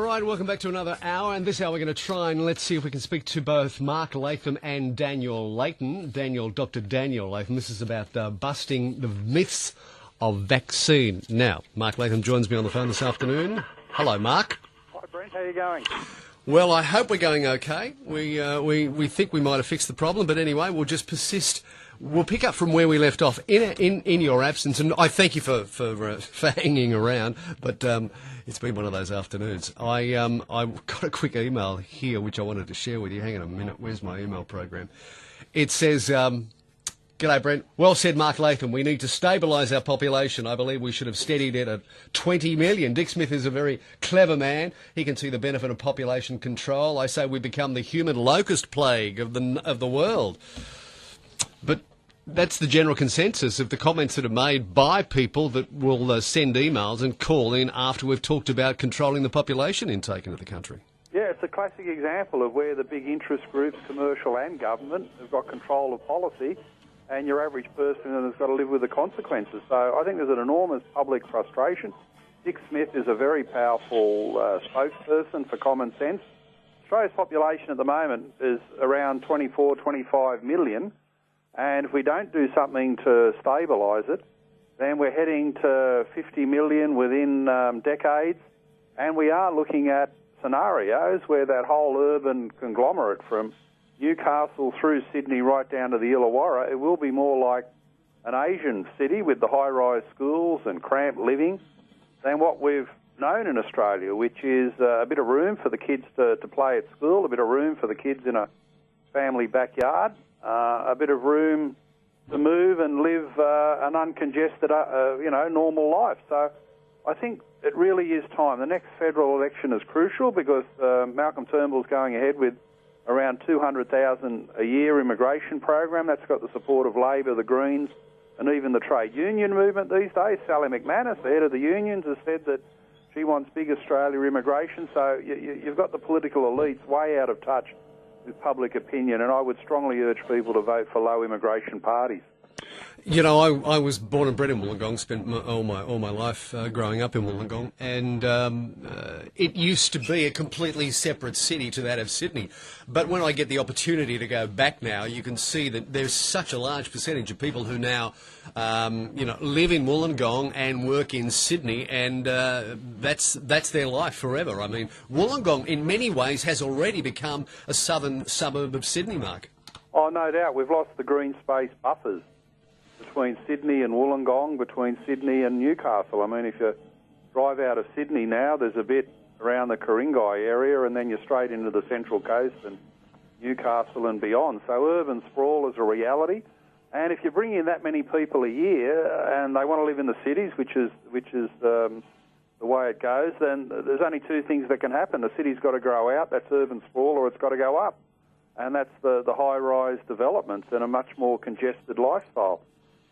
right, welcome back to another hour, and this hour we're going to try and let's see if we can speak to both Mark Latham and Daniel Layton. Dr. Daniel Latham. This is about busting the myths of vaccine. Now, Mark Latham joins me on the phone this afternoon. Hello, Mark. Hi, Brent. How are you going? Well, I hope we're going okay. We think we might have fixed the problem, but anyway, we'll just persist. We'll pick up from where we left off in your absence, and I thank you for hanging around. But it's been one of those afternoons. I got a quick email here which I wanted to share with you. Hang on a minute. Where's my email program? It says, "G'day, Brent. Well said, Mark Latham. We need to stabilise our population. I believe we should have steadied it at 20 million. Dick Smith is a very clever man. He can see the benefit of population control. I say we become the human locust plague of the world." But that's the general consensus of the comments that are made by people that will send emails and call in after we've talked about controlling the population intake into the country. Yeah, it's a classic example of where the big interest groups, commercial and government, have got control of policy, and your average person has got to live with the consequences. So I think there's an enormous public frustration. Dick Smith is a very powerful spokesperson for common sense. Australia's population at the moment is around 24, 25 million. And if we don't do something to stabilise it, then we're heading to 50 million within decades. And we are looking at scenarios where that whole urban conglomerate from Newcastle through Sydney right down to the Illawarra, it will be more like an Asian city with the high-rise schools and cramped living than what we've known in Australia, which is a bit of room for the kids to play at school, a bit of room for the kids in a family backyard, a bit of room to move and live an uncongested, normal life. So I think it really is time. The next federal election is crucial because Malcolm Turnbull's going ahead with around 200,000 a year immigration program. That's got the support of Labor, the Greens, and even the trade union movement these days. Sally McManus, the head of the unions, has said that she wants big Australia immigration. So you've got the political elites way out of touch with public opinion, and I would strongly urge people to vote for low immigration parties. You know, I was born and bred in Wollongong, spent all my life growing up in Wollongong, and it used to be a completely separate city to that of Sydney. But when I get the opportunity to go back now, you can see that there's such a large percentage of people who now, live in Wollongong and work in Sydney, and that's their life forever. I mean, Wollongong, in many ways, has already become a southern suburb of Sydney, Mark. Oh, no doubt. We've lost the green space buffers between Sydney and Wollongong, between Sydney and Newcastle. I mean, if you drive out of Sydney now, there's a bit around the Ku-ring-gai area, and then you're straight into the Central Coast and Newcastle and beyond. So urban sprawl is a reality. And if you bring in that many people a year and they want to live in the cities, which is the way it goes, then there's only two things that can happen. The city's got to grow out, that's urban sprawl, or it's got to go up. And that's the high-rise developments and a much more congested lifestyle.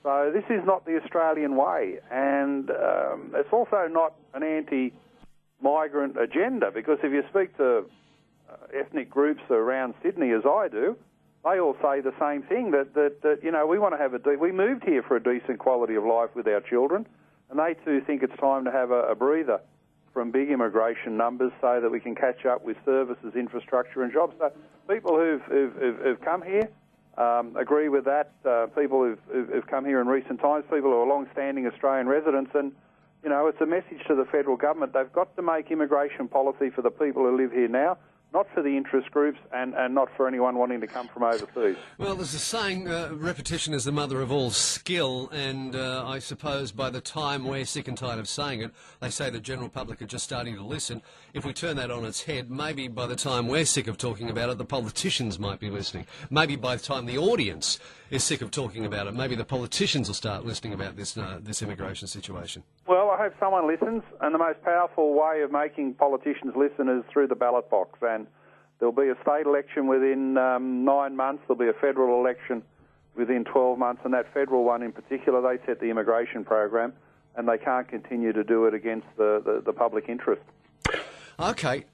So this is not the Australian way, and it's also not an anti-migrant agenda, because if you speak to ethnic groups around Sydney, as I do, they all say the same thing, that we want to have we moved here for a decent quality of life with our children, and they too think it's time to have a breather from big immigration numbers so that we can catch up with services, infrastructure and jobs. So people who've come here agree with that. People who've come here in recent times, people who are long-standing Australian residents, and it's a message to the federal government. They've got to make immigration policy for the people who live here now, not for the interest groups and not for anyone wanting to come from overseas. Well, there's a saying, repetition is the mother of all skill, and I suppose by the time we're sick and tired of saying it, they say the general public are just starting to listen. If we turn that on its head, maybe by the time we're sick of talking about it, the politicians might be listening. Maybe by the time the audience is sick of talking about it, maybe the politicians will start listening about this immigration situation. Well, I hope someone listens, and the most powerful way of making politicians listen is through the ballot box. And there'll be a state election within 9 months. There'll be a federal election within 12 months, and that federal one in particular, they set the immigration program, and they can't continue to do it against the public interest. Okay,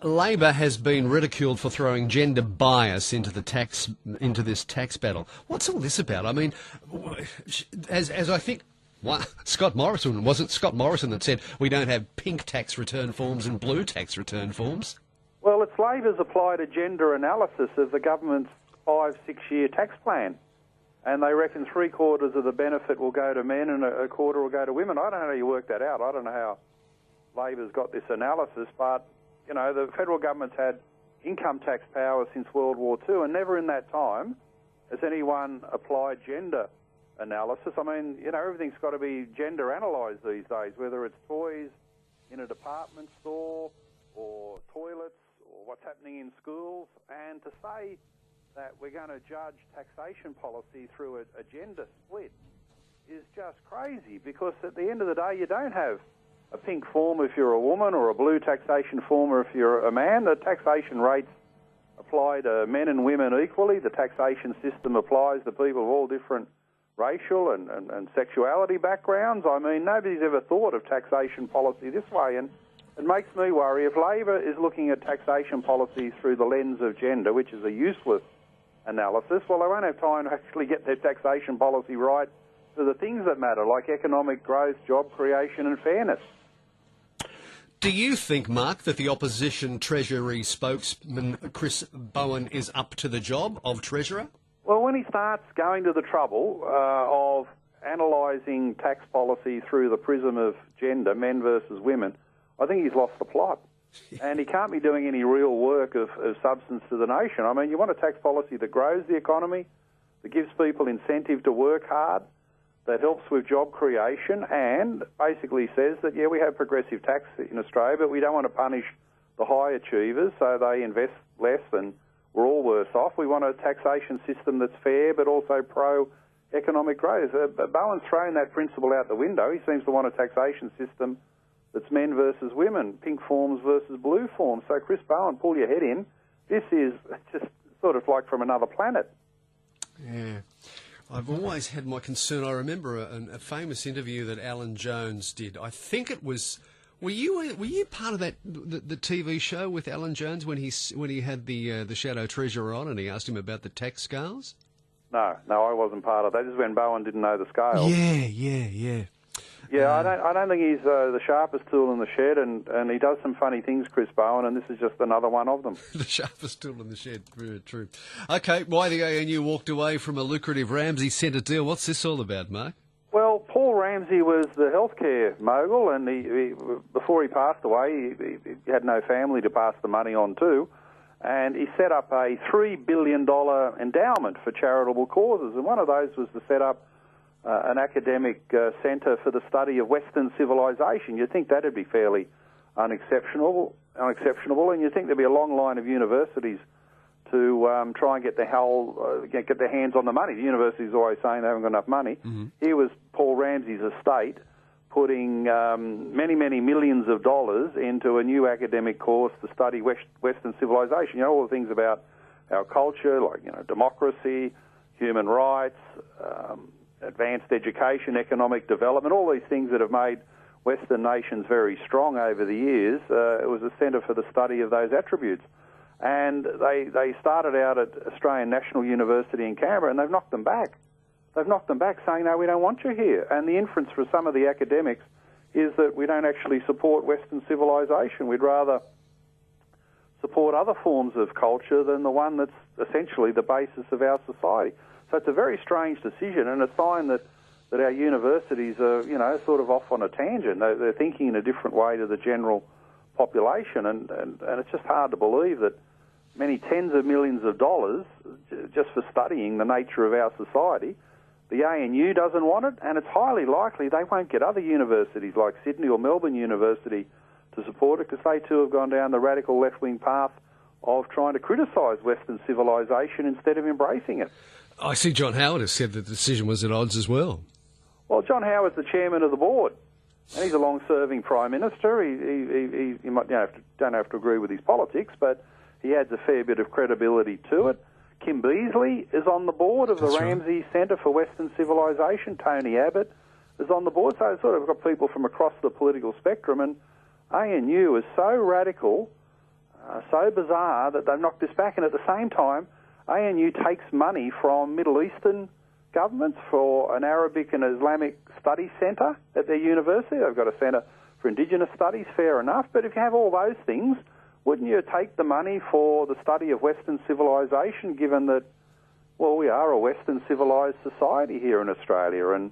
Labor has been ridiculed for throwing gender bias into this tax battle. What's all this about? I mean, as I think Scott Morrison, was it Scott Morrison that said we don't have pink tax return forms and blue tax return forms? Well, it's Labor's applied a gender analysis of the government's 5-6-year tax plan, and they reckon 3/4 of the benefit will go to men and a quarter will go to women. I don't know how you work that out. I don't know how Labor's got this analysis, but, you know, the federal government's had income tax power since World War II, and never in that time has anyone applied gender analysis. I mean, you know, everything's got to be gender analysed these days, whether it's toys in a department store or toilets or what's happening in schools. And to say that we're going to judge taxation policy through a gender split is just crazy, because at the end of the day, you don't have a pink form if you're a woman or a blue taxation form if you're a man. The taxation rates apply to men and women equally. The taxation system applies to people of all different racial and sexuality backgrounds. I mean, nobody's ever thought of taxation policy this way, and it makes me worry if Labor is looking at taxation policy through the lens of gender, which is a useless analysis. Well, they won't have time to actually get their taxation policy right for the things that matter, like economic growth, job creation and fairness. Do you think, Mark, that the opposition Treasury spokesman Chris Bowen is up to the job of Treasurer? Well, when he starts going to the trouble of analysing tax policy through the prism of gender, men versus women, I think he's lost the plot. And he can't be doing any real work of substance to the nation. I mean, you want a tax policy that grows the economy, that gives people incentive to work hard, that helps with job creation, and basically says that, yeah, we have progressive tax in Australia, but we don't want to punish the high achievers, so they invest less and we're all worse off. We want a taxation system that's fair but also pro-economic growth. Bowen's thrown that principle out the window. He seems to want a taxation system that's men versus women, pink forms versus blue forms. So, Chris Bowen, pull your head in. This is just sort of like from another planet. Yeah. I've always had my concern. I remember a famous interview that Alan Jones did. I think it was... Were you part of that the TV show with Alan Jones when he had the Shadow Treasurer on and he asked him about the tax scales? No, I wasn't part of that. This is when Bowen didn't know the scales. Yeah. Yeah, I don't think he's the sharpest tool in the shed, and he does some funny things, Chris Bowen, and this is just another one of them. The sharpest tool in the shed, very true. Okay, why the ANU walked away from a lucrative Ramsay Centre deal? What's this all about, Mark? Well, Paul Ramsay was the healthcare mogul, and he before he passed away, he had no family to pass the money on to, and he set up a $3 billion endowment for charitable causes, and one of those was to set up an academic centre for the study of Western civilization. You'd think that'd be fairly unexceptionable, and you'd think there'd be a long line of universities to try and get their hands on the money. The university's always saying they haven't got enough money. Mm-hmm. Here was Paul Ramsay's estate putting many, many millions of dollars into a new academic course to study Western civilization. You know, all the things about our culture, like, you know, democracy, human rights, advanced education, economic development, all these things that have made Western nations very strong over the years. It was a centre for the study of those attributes. And they started out at Australian National University in Canberra, and they've knocked them back. They've knocked them back, saying, no, we don't want you here. And the inference for some of the academics is that we don't actually support Western civilization. We'd rather support other forms of culture than the one that's essentially the basis of our society. So it's a very strange decision, and a sign that our universities are, you know, sort of off on a tangent. They're thinking in a different way to the general population, and it's just hard to believe that many tens of millions of dollars just for studying the nature of our society. The ANU doesn't want it, and it's highly likely they won't get other universities like Sydney or Melbourne University to support it, because they too have gone down the radical left-wing path of trying to criticise Western civilization instead of embracing it. I see John Howard has said that the decision was at odds as well. Well, John Howard's the chairman of the board, and he's a long-serving Prime Minister. He might don't have to agree with his politics, but he adds a fair bit of credibility to it. Kim Beazley is on the board of the Ramsay Centre for Western Civilization. Tony Abbott is on the board. So it's sort of got people from across the political spectrum, and ANU is so radical, so bizarre that they've knocked this back. And at the same time, ANU takes money from Middle Eastern governments for an Arabic and Islamic study centre at their university. They've got a centre for Indigenous studies, fair enough. But if you have all those things, wouldn't you take the money for the study of Western civilisation, given that, well, we are a Western civilised society here in Australia, and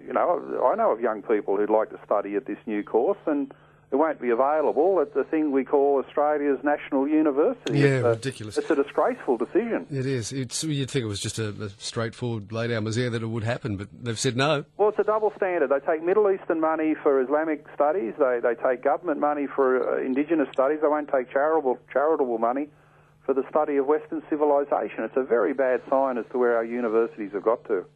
you know, I know of young people who'd like to study at this new course, and it won't be available at the thing we call Australia's National University. Yeah, ridiculous. It's a disgraceful decision. It is. You'd think it was just a straightforward lay down misère that it would happen, but they've said no. Well, it's a double standard. They take Middle Eastern money for Islamic studies. They take government money for Indigenous studies. They won't take charitable money for the study of Western civilisation. It's a very bad sign as to where our universities have got to.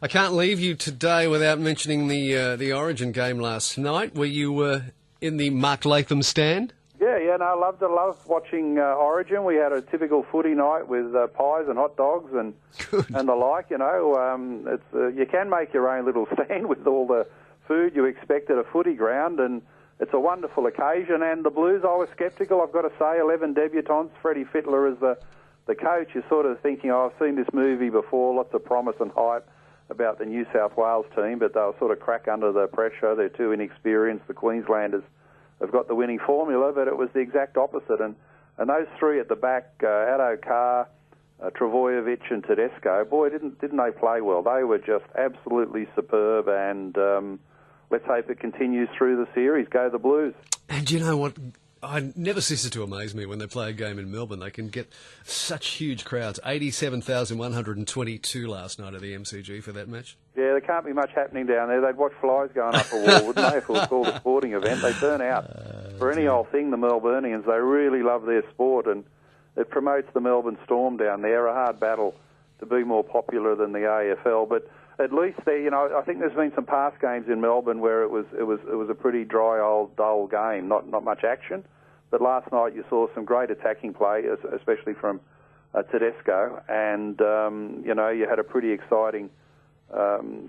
I can't leave you today without mentioning the Origin game last night. Were you in the Mark Latham stand? Yeah, no, I loved watching Origin. We had a typical footy night with pies and hot dogs and the like. You know, you can make your own little stand with all the food you expect at a footy ground, and it's a wonderful occasion. And the Blues, I was sceptical, I've got to say. 11 debutants, Freddie Fittler as the coach. You're sort of thinking, oh, I've seen this movie before, lots of promise and hype about the New South Wales team, but they'll sort of crack under the pressure. They're too inexperienced. The Queenslanders have got the winning formula, but it was the exact opposite. And those three at the back, Addo Carr, Travojevic and Tedesco, boy, didn't they play well. They were just absolutely superb, and let's hope it continues through the series. Go the Blues. And you know what? I never ceases to amaze me when they play a game in Melbourne. They can get such huge crowds. 87,122 last night at the MCG for that match. Yeah, there can't be much happening down there. They'd watch flies going up a wall, wouldn't they, if it was called a sporting event? They turn out for any old thing, the Melburnians. They really love their sport, and it promotes the Melbourne Storm down there. A hard battle to be more popular than the AFL, but at least there, you know, I think there's been some past games in Melbourne where it was a pretty dry, old, dull game, not much action. But last night you saw some great attacking play, especially from Tedesco, and you know, you had a pretty exciting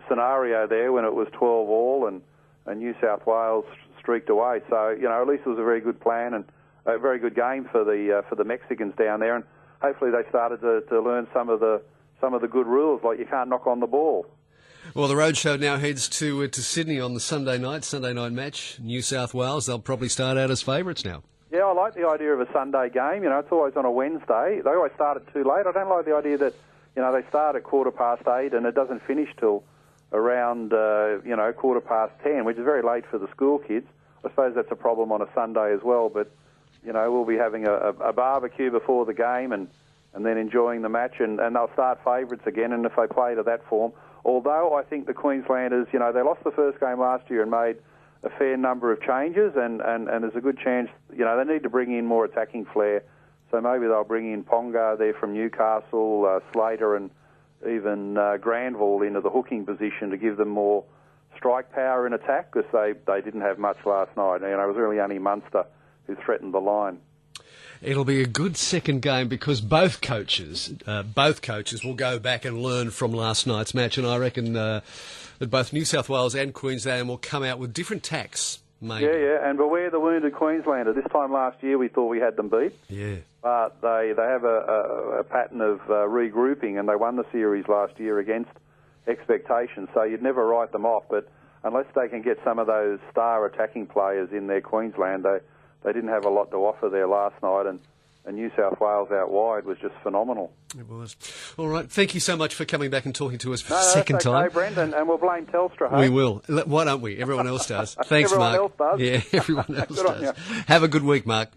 scenario there when it was 12 all, and New South Wales streaked away. So you know, at least it was a very good plan and a very good game for the Mexicans down there, and hopefully they started to learn some of the good rules, like you can't knock on the ball. Well, the Roadshow now heads to Sydney on the Sunday night match. New South Wales, they'll probably start out as favourites now. Yeah, I like the idea of a Sunday game. You know, it's always on a Wednesday. They always start it too late. I don't like the idea that, you know, they start at 8:15 and it doesn't finish till around, 10:15, which is very late for the school kids. I suppose that's a problem on a Sunday as well, but, you know, we'll be having a barbecue before the game and then enjoying the match, and they'll start favourites again, and if they play to that form. Although I think the Queenslanders, you know, they lost the first game last year and made a fair number of changes, and there's a good chance, you know, they need to bring in more attacking flair. So maybe they'll bring in Ponga there from Newcastle, Slater and even Granville into the hooking position to give them more strike power in attack, because they didn't have much last night. You know, it was really only Munster who threatened the line. It'll be a good second game because both coaches will go back and learn from last night's match, and I reckon that both New South Wales and Queensland will come out with different tacks. Maybe. Yeah, and beware the wounded Queenslander. This time last year we thought we had them beat. Yeah. But they have a pattern of regrouping, and they won the series last year against expectations, so you'd never write them off. But unless they can get some of those star attacking players in their Queensland, they didn't have a lot to offer there last night, and New South Wales out wide was just phenomenal. It was. All right, thank you so much for coming back and talking to us for the second time. Brent, and we'll blame Telstra. Hey? We will. Why don't we? Everyone else does. Thanks, everyone Mark. Else does. Yeah, everyone else does. Have a good week, Mark.